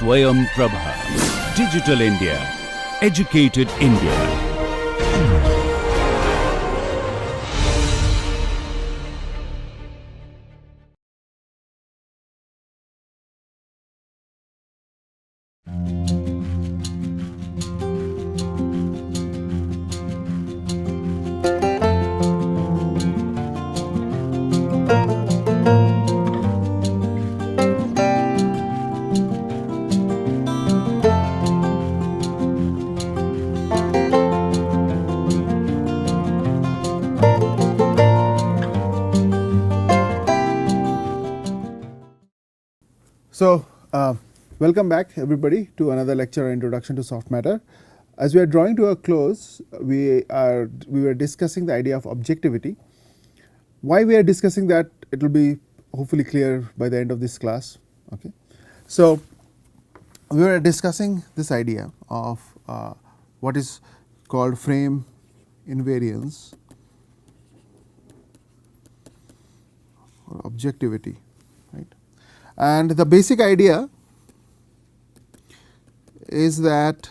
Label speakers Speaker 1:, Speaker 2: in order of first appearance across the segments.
Speaker 1: SwayamPrabha. Digital India. Educated India.
Speaker 2: So, welcome back everybody to another lecture on Introduction to Soft Matter. As we are drawing to a close, we were discussing the idea of objectivity. Why we are discussing that, it will be hopefully clear by the end of this class. Okay. So, we were discussing this idea of what is called frame invariance or objectivity, right? And the basic idea is that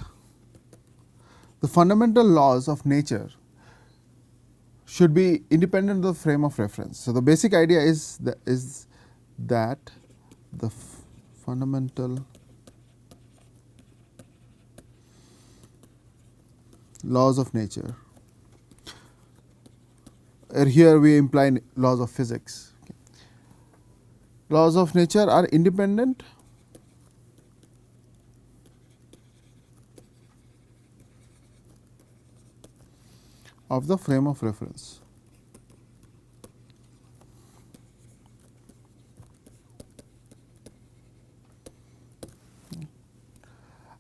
Speaker 2: the fundamental laws of nature should be independent of the frame of reference. So, the basic idea is that the fundamental laws of nature, here we imply laws of physics. Laws of nature are independent of the frame of reference.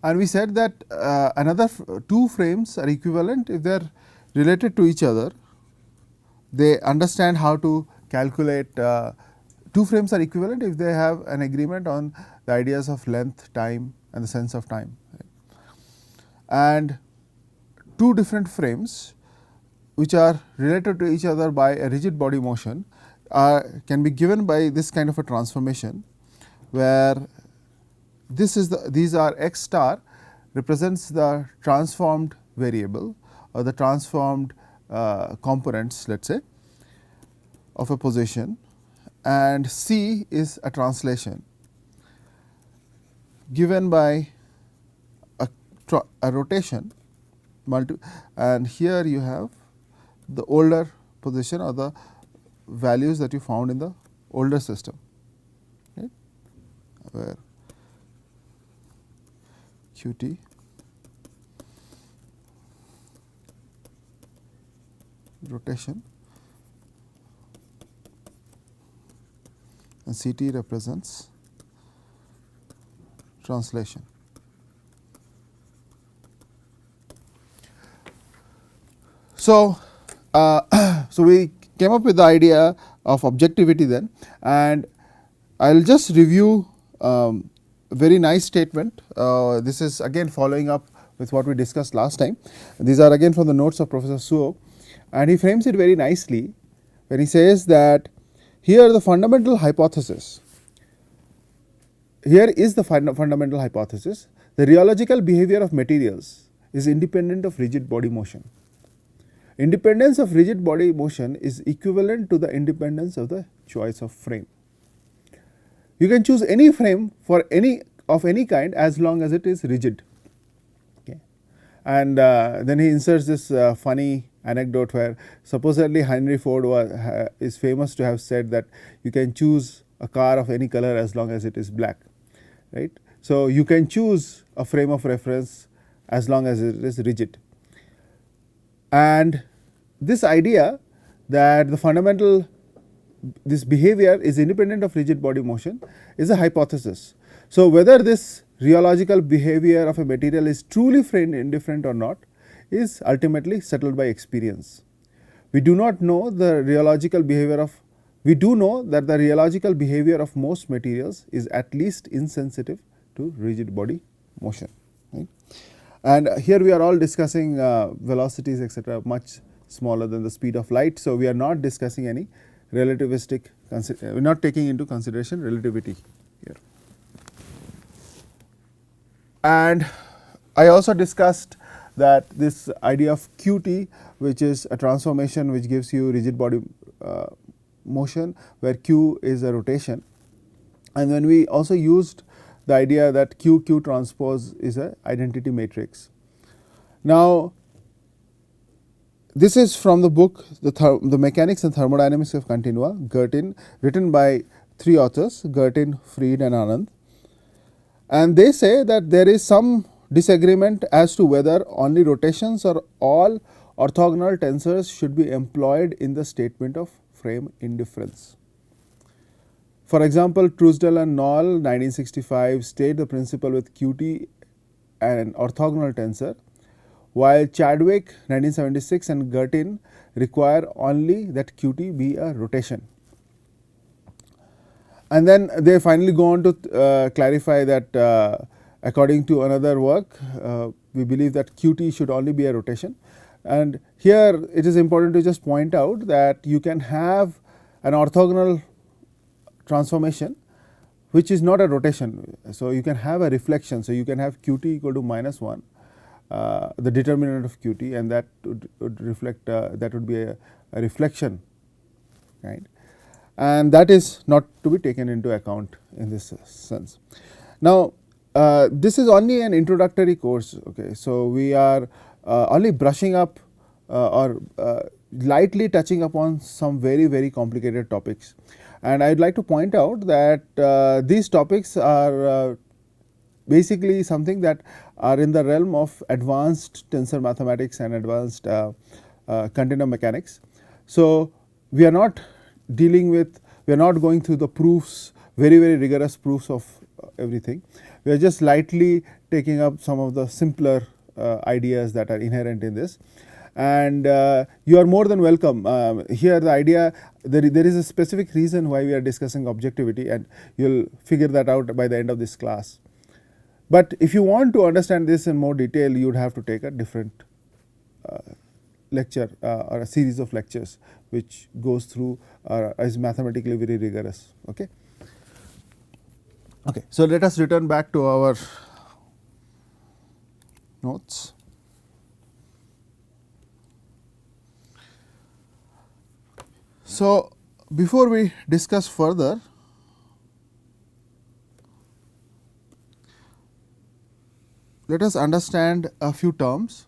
Speaker 2: And we said that another two frames are equivalent if they are related to each other. They understand how to calculate. Two frames are equivalent if they have an agreement on the ideas of length, time and the sense of time. Right. And two different frames which are related to each other by a rigid body motion can be given by this kind of a transformation, where these are x star represents the transformed variable or the transformed components, let us say, of a position, and C is a translation given by a rotation and here you have the older position or the values that you found in the older system, right, where QT rotation and CT represents translation. So, so we came up with the idea of objectivity then, and I will just review a very nice statement. This is again following up with what we discussed last time. These are again from the notes of Professor Suo, and he frames it very nicely when he says that here the fundamental hypothesis, here is the fundamental hypothesis, the rheological behavior of materials is independent of rigid body motion. Independence of rigid body motion is equivalent to the independence of the choice of frame. You can choose any frame for any kind as long as it is rigid. Okay. And then he inserts this funny anecdote where supposedly Henry Ford is famous to have said that you can choose a car of any color as long as it is black, right. So, you can choose a frame of reference as long as it is rigid. And this idea that the fundamental this behavior is independent of rigid body motion is a hypothesis. So, whether this rheological behavior of a material is truly frame indifferent or not is ultimately settled by experience. We do not know the rheological behavior of, we do know that the rheological behavior of most materials is at least insensitive to rigid body motion. Right. And here we are all discussing velocities etc. much smaller than the speed of light. So, we are not discussing any relativistic, we are not taking into consideration relativity here. And I also discussed that this idea of QT, which is a transformation which gives you rigid body motion, where Q is a rotation. And then we also used the idea that Q transpose is a identity matrix. Now, this is from the book The Mechanics and Thermodynamics of Continua, Gertin, written by 3 authors, Gertin, Fried and Anand. And they say that there is some disagreement as to whether only rotations or all orthogonal tensors should be employed in the statement of frame indifference. For example, Truesdell and Knoll 1965 state the principle with Qt an orthogonal tensor, while Chadwick 1976 and Gertin require only that Qt be a rotation. And then they finally go on to clarify that according to another work, we believe that Qt should only be a rotation. And here it is important to just point out that you can have an orthogonal transformation which is not a rotation. So, you can have a reflection. So, you can have Qt equal to -1, the determinant of Qt, and that would reflect that would be a reflection, right. And that is not to be taken into account in this sense. Now, this is only an introductory course. Okay. So, we are only brushing up or lightly touching upon some very complicated topics. And I would like to point out that these topics are basically something that are in the realm of advanced tensor mathematics and advanced continuum mechanics. So, we are not dealing with, we are not going through the proofs, very rigorous proofs of everything. We are just lightly taking up some of the simpler ideas that are inherent in this. And you are more than welcome. Here the idea, there is a specific reason why we are discussing objectivity, and you will figure that out by the end of this class. But if you want to understand this in more detail, you would have to take a different lecture or a series of lectures which goes through is mathematically very rigorous. Okay. Okay. So, let us return back to our notes. So, before we discuss further, let us understand a few terms.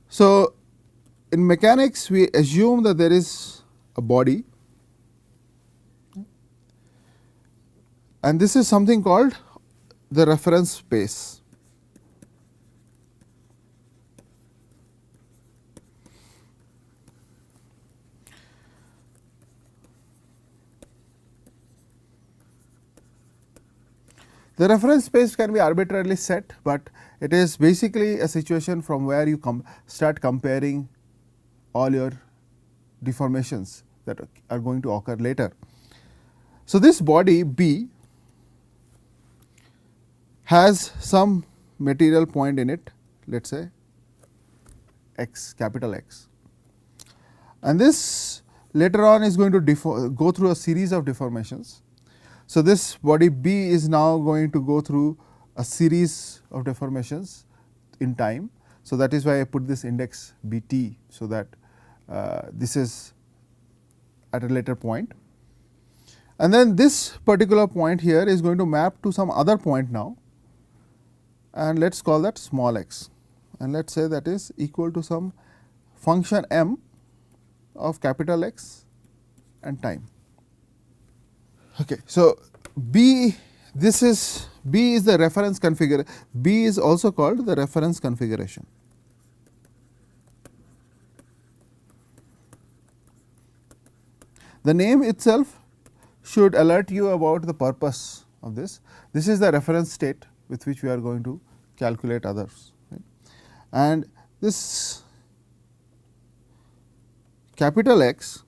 Speaker 2: So, in mechanics we assume that there is a body, and this is something called the reference space. The reference space can be arbitrarily set, but it is basically a situation from where you start comparing all your deformations that are going to occur later. So, this body B has some material point in it, let us say x, capital X, and this later on is going to go through a series of deformations. So, this body B is now going to go through a series of deformations in time. So, that is why I put this index Bt, so that this is at a later point. And then this particular point here is going to map to some other point now, and let us call that small x, and let us say that is equal to some function m of capital X and time. Okay. So, B is the reference configuration. B is also called the reference configuration. The name itself should alert you about the purpose of this. This is the reference state with which we are going to calculate others, right. And this capital X,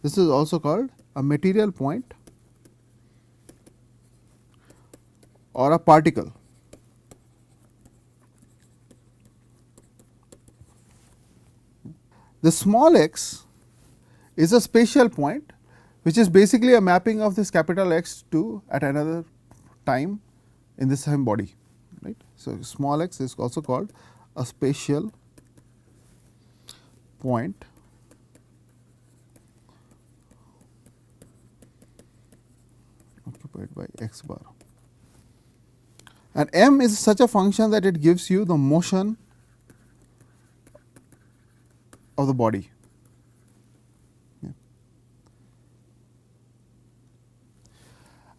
Speaker 2: this is also called a material point or a particle. The small x is a spatial point which is basically a mapping of this capital X to at another time in the same body. So, small x is also called a spatial point occupied by x bar, and m is such a function that it gives you the motion of the body.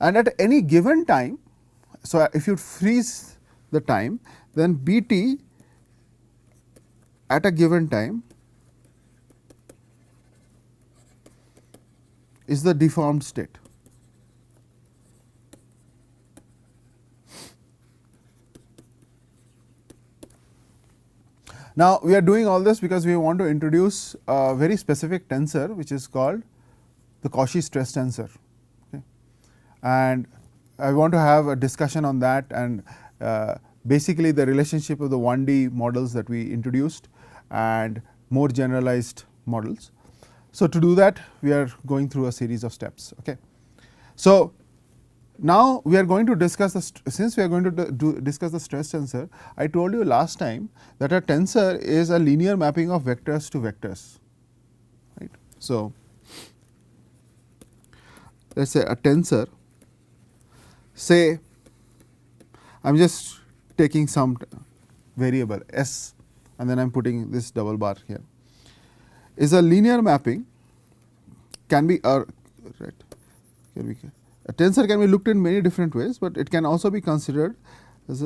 Speaker 2: And at any given time, so if you freeze the time, then B t at a given time is the deformed state. Now, we are doing all this because we want to introduce a very specific tensor, which is called the Cauchy stress tensor. Okay. And I want to have a discussion on that and basically the relationship of the 1D models that we introduced and more generalized models. So, to do that, we are going through a series of steps. Okay. So, now we are going to discuss since we are going to discuss the stress tensor. I told you last time that a tensor is a linear mapping of vectors to vectors, right. So, let us say a tensor, say I am just taking some variable s and then I am putting this double bar here, is a linear mapping, can be right, a tensor can be looked in many different ways, but it can also be considered as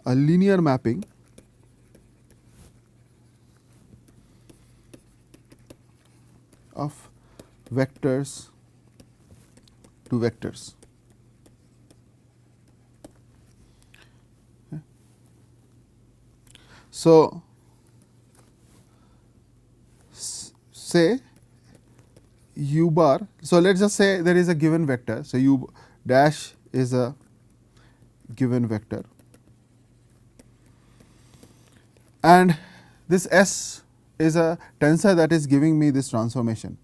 Speaker 2: a linear mapping of vectors to vectors. Okay. So, say u bar, so let us just say there is a given vector. So, u dash is a given vector and this S is a tensor that is giving me this transformation.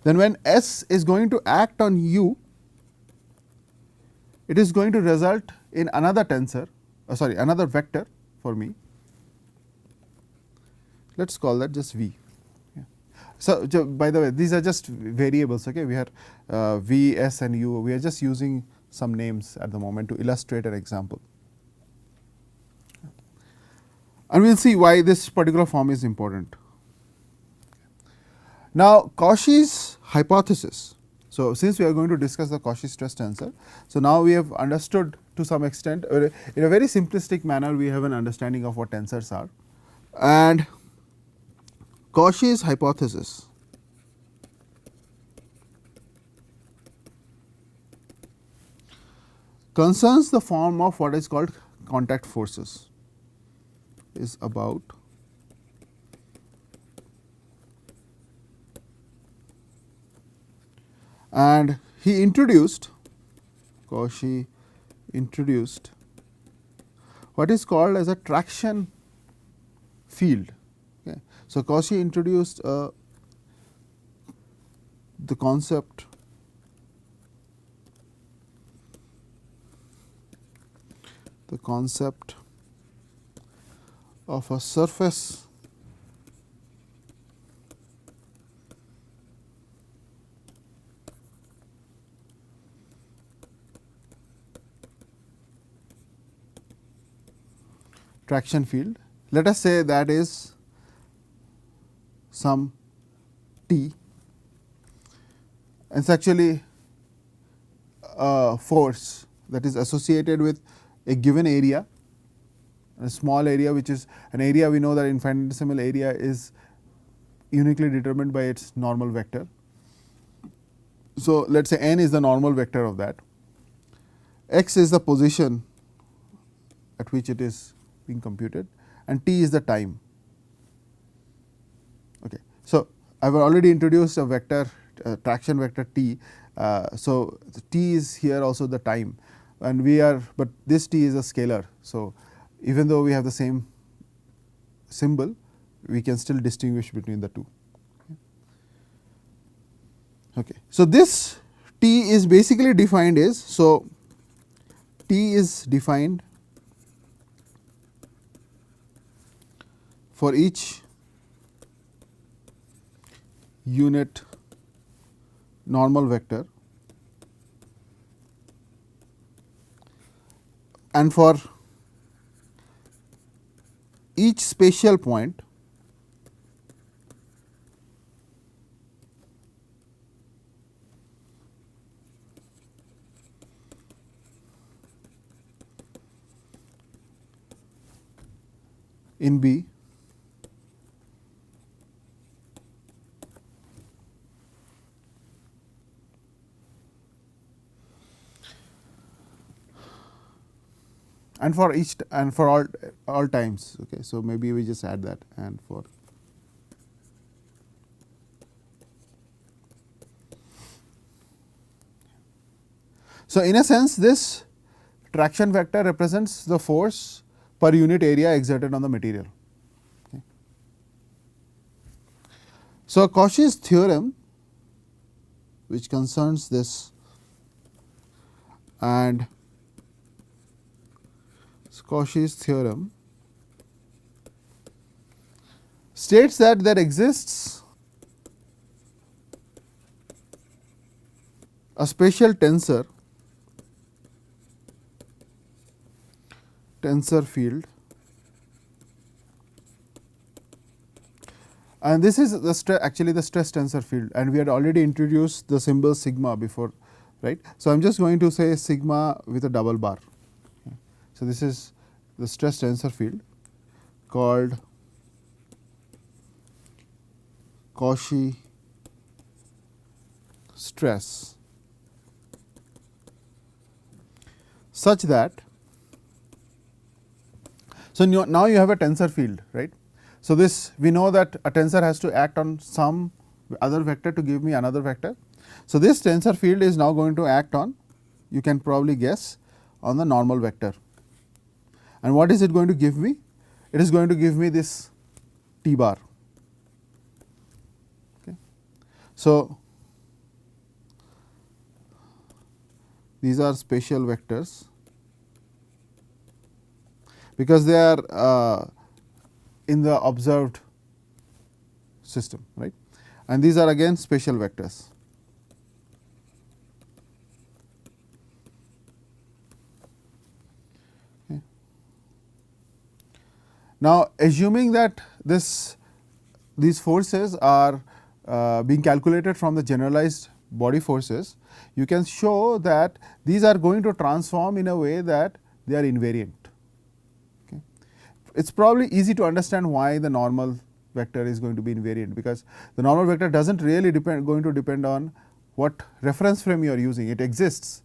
Speaker 2: Then when S is going to act on u, it is going to result in another tensor, another vector for me. Let us call that just V. So, by the way, these are just variables. Okay, we have V, S and U. We are just using some names at the moment to illustrate an example, and we will see why this particular form is important. Now, Cauchy's hypothesis. So, since we are going to discuss the Cauchy stress tensor, so now we have understood to some extent, in a very simplistic manner, we have an understanding of what tensors are, and Cauchy's hypothesis concerns the form of what is called contact forces, is about and Cauchy introduced what is called as a traction field. Okay. So, Cauchy introduced the concept of a surface traction field. Let us say that is some T, and it is actually a force that is associated with a given area, a small area, which is an area we know that infinitesimal area is uniquely determined by its normal vector. So, let us say n is the normal vector of that, x is the position at which it is being computed, and t is the time. Okay. So, I have already introduced a vector traction vector t. So, t is here also the time, and we are, but this t is a scalar. So, even though we have the same symbol, we can still distinguish between the two. Okay. So, this T is basically defined as, so T is defined for each unit normal vector and for each spatial point in B and for each and for all times. Okay, so maybe we just add that and for so in a sense this traction vector represents the force per unit area exerted on the material. Okay. So Cauchy's theorem, which concerns this, and Cauchy's theorem states that there exists a spatial tensor field, and this is the actually the stress tensor field, and we had already introduced the symbol sigma before, right. So, I am just going to say sigma with a double bar. Okay. So, this is the stress tensor field called Cauchy stress, such that, so now you have a tensor field, right. So, this we know that a tensor has to act on some other vector to give me another vector. So, this tensor field is now going to act on, you can probably guess, on the normal vector. And what is it going to give me? It is going to give me this T bar. Okay. So, these are spatial vectors because they are in the observed system, right, and these are again spatial vectors. Okay. Now, assuming that these forces are being calculated from the generalized body forces, you can show that these are going to transform in a way that they are invariant. Okay. It is probably easy to understand why the normal vector is going to be invariant, because the normal vector does not really going to depend on what reference frame you are using. It exists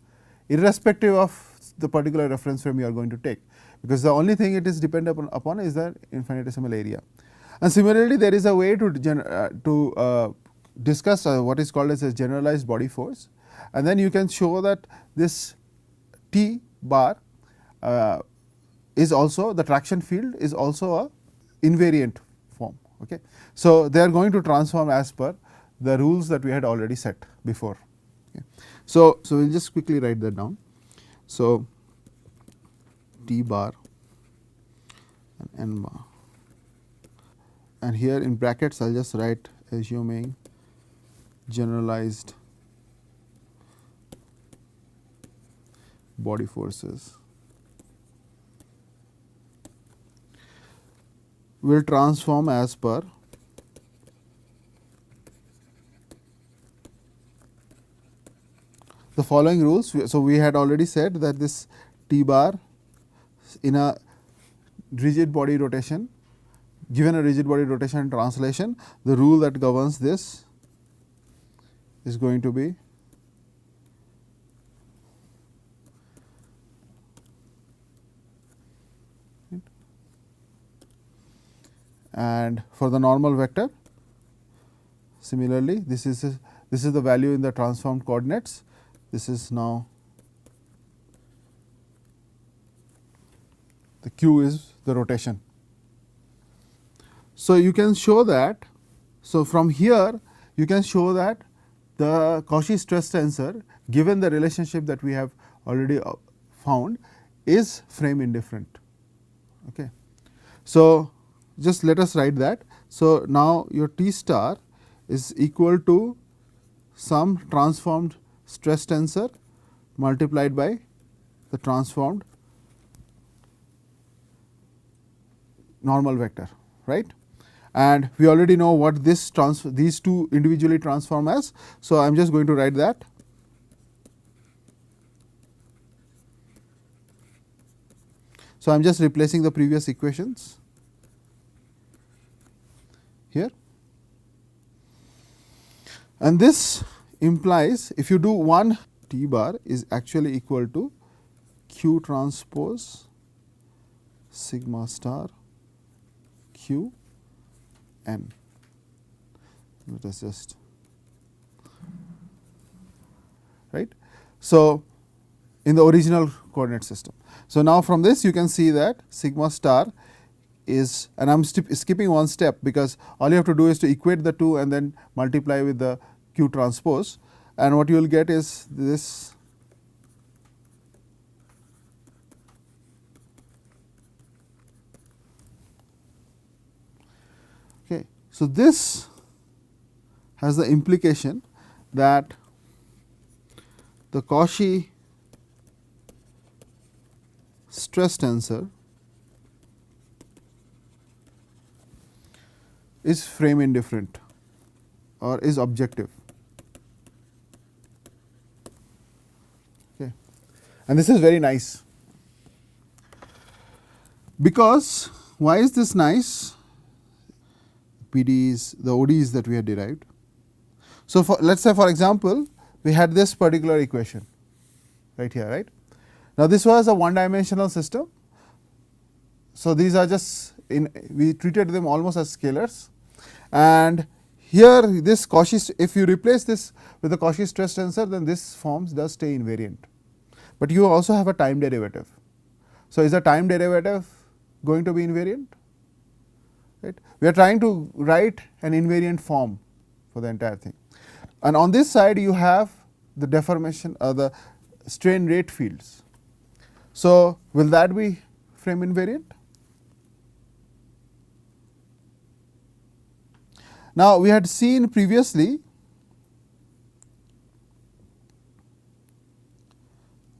Speaker 2: irrespective of the particular reference frame you are going to take, because the only thing it is dependent upon is the infinitesimal area. And similarly, there is a way to discuss what is called as a generalized body force, and then you can show that this T bar is also, the traction field is also a invariant form. Okay. So, they are going to transform as per the rules that we had already set before. Okay. So, we will just quickly write that down. So, T bar and N bar, and here in brackets I will just write assuming generalized body forces will transform as per the following rules. So, we had already said that this T bar in a rigid body rotation, given a rigid body rotation translation, the rule that governs this is going to be and for the normal vector similarly this is the value in the transformed coordinates, this is now the q is the rotation. So, you can show that, so from here you can show that the Cauchy stress tensor, given the relationship that we have already found, is frame indifferent. Okay. So, just let us write that. So, now your T star is equal to some transformed stress tensor multiplied by the transformed normal vector, right. And we already know what this these two individually transform as. So, I am just going to write that. So, I am just replacing the previous equations here, and this implies if you do one T bar is actually equal to Q transpose sigma star Q n. Let us just right. So, in the original coordinate system. So, now from this you can see that sigma star is, and I am skipping one step, because all you have to do is to equate the two and then multiply with the Q transpose, and what you will get is this okay. So, this has the implication that the Cauchy stress tensor is frame indifferent or is objective. Okay. And this is very nice, because why is this nice? PDEs, the ODEs that we had derived. So, let us say for example, we had this particular equation right here, right. Now, this was a one dimensional system. So, these are just we treated them almost as scalars, and here this Cauchy, if you replace this with the Cauchy stress tensor, then this forms does stay invariant, but you also have a time derivative. So, is the time derivative going to be invariant? Right. We are trying to write an invariant form for the entire thing, and on this side you have the deformation or the strain rate fields. So, will that be frame invariant? Now, we had seen previously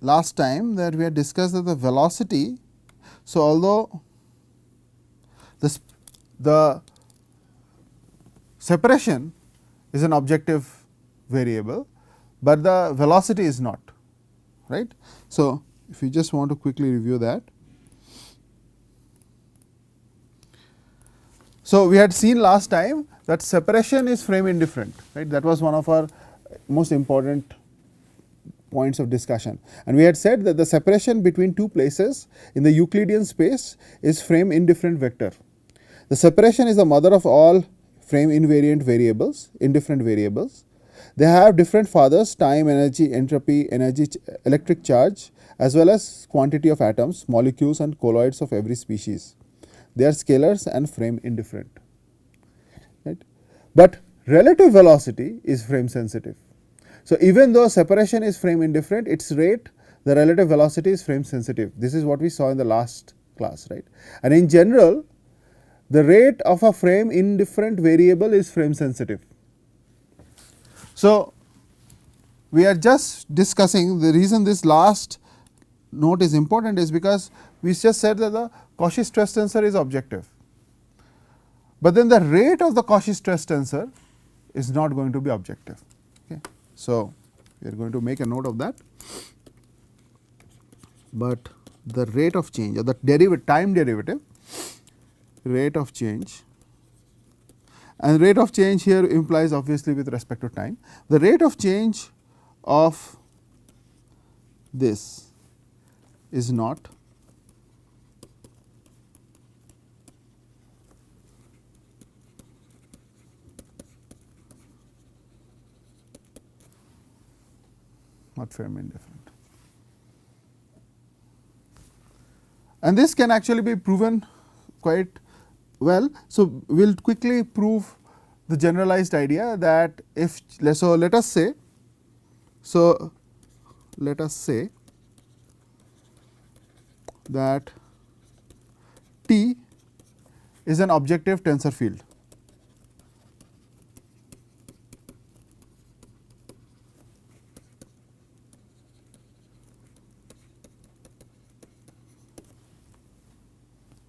Speaker 2: last time that we had discussed that the velocity. So, although the separation is an objective variable, but the velocity is not, right. So, if you just want to quickly review that. So, we had seen last time that separation is frame indifferent, right. That was one of our most important points of discussion, and we had said that the separation between two places in the Euclidean space is frame indifferent vector. The separation is the mother of all frame invariant variables, indifferent variables. They have different fathers: time, energy, entropy, energy, electric charge, as well as quantity of atoms, molecules and colloids of every species. They are scalars and frame indifferent, right. But relative velocity is frame sensitive. So, even though separation is frame indifferent, its rate, the relative velocity is frame sensitive. This is what we saw in the last class, right. And in general, the rate of a frame indifferent variable is frame sensitive. So, we are just discussing the reason this last note is important is because we just said that the Cauchy stress tensor is objective, but then the rate of the Cauchy stress tensor is not going to be objective. Okay. So, we are going to make a note of that, but the rate of change or the time derivative, rate of change, and rate of change here implies obviously with respect to time. The rate of change of this is not frame indifferent, and this can actually be proven quite well. So, we will quickly prove the generalized idea that if so let us say that T is an objective tensor field.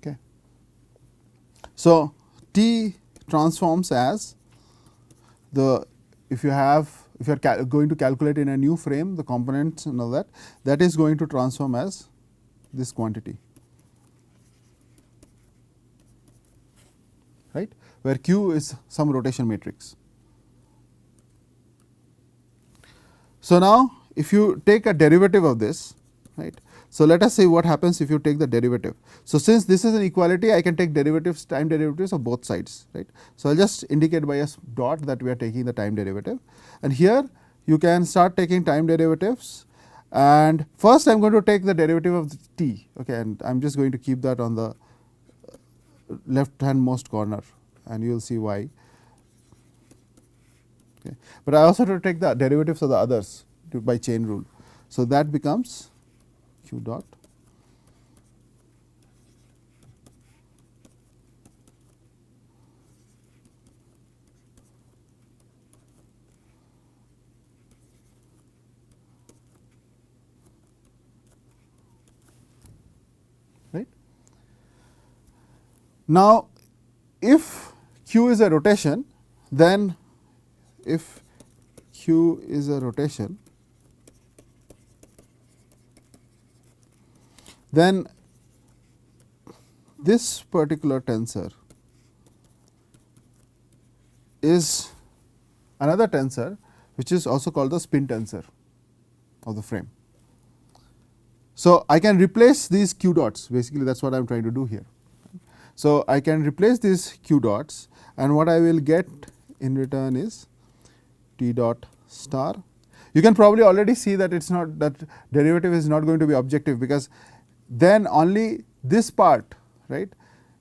Speaker 2: Okay. So, T transforms as the if you are going to calculate in a new frame the components and all that is going to transform as this quantity, right, where Q is some rotation matrix. So, now if you take a derivative of this, right. So, let us see what happens if you take the derivative. So, since this is an equality, I can take derivatives, time derivatives of both sides, right. So, I will just indicate by a dot that we are taking the time derivative, and here you can start taking time derivatives, and first I am going to take the derivative of T, okay, and I am just going to keep that on the left hand most corner, and you will see why. Okay. But I also have to take the derivatives of the others by chain rule. So, that becomes Q dot right. Now, if Q is a rotation, then if Q is a rotation, then this particular tensor is another tensor which is also called the spin tensor of the frame. So, I can replace these Q dots, basically that is what I am trying to do here. So, I can replace these Q dots, and what I will get in return is T dot star. You can probably already see that it is not, that derivative is not going to be objective, because then only this part, right,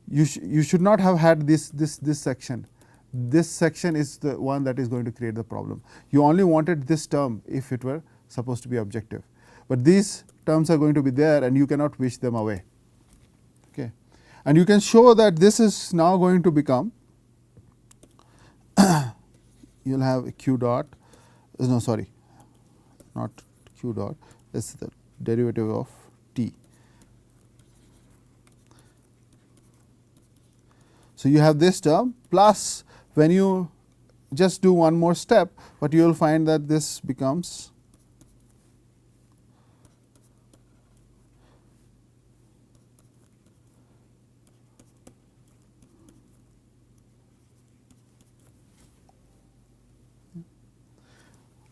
Speaker 2: you should not have had this section. This section is the one that is going to create the problem. You only wanted this term if it were supposed to be objective, but these terms are going to be there and you cannot wish them away. Okay. And you can show that this is now going to become you will have a Q dot, no sorry, not Q dot, this is the derivative of T. So, you have this term plus, when you just do one more step, but you will find that this becomes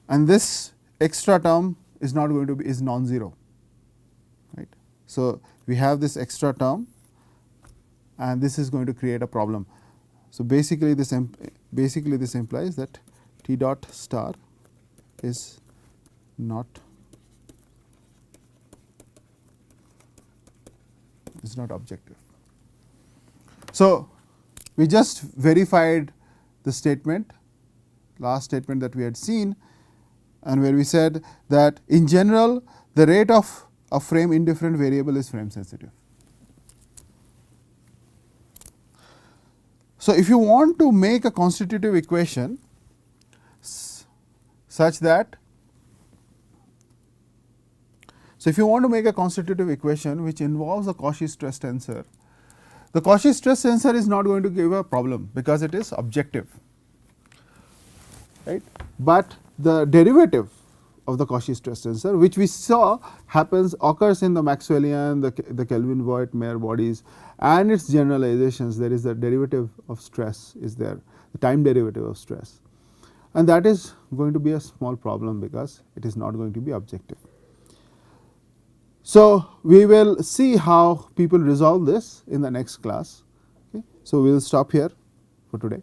Speaker 2: and this extra term is not going to be, is non-zero, right. So, we have this extra term and this is going to create a problem. So, basically this implies that T dot star is not objective. So, we just verified the statement, last statement that we had seen, and where we said that in general the rate of a frame indifferent variable is frame sensitive. So, if you want to make a constitutive equation such that, so if you want to make a constitutive equation which involves a Cauchy stress tensor, the Cauchy stress tensor is not going to give a problem because it is objective, right. But the derivative of the Cauchy stress tensor, which we saw occurs in the Maxwellian, the Kelvin-Voigt-Mayer bodies and its generalizations, there is the derivative of stress is there, the time derivative of stress, and that is going to be a small problem because it is not going to be objective. So, we will see how people resolve this in the next class. Okay. So, we will stop here for today.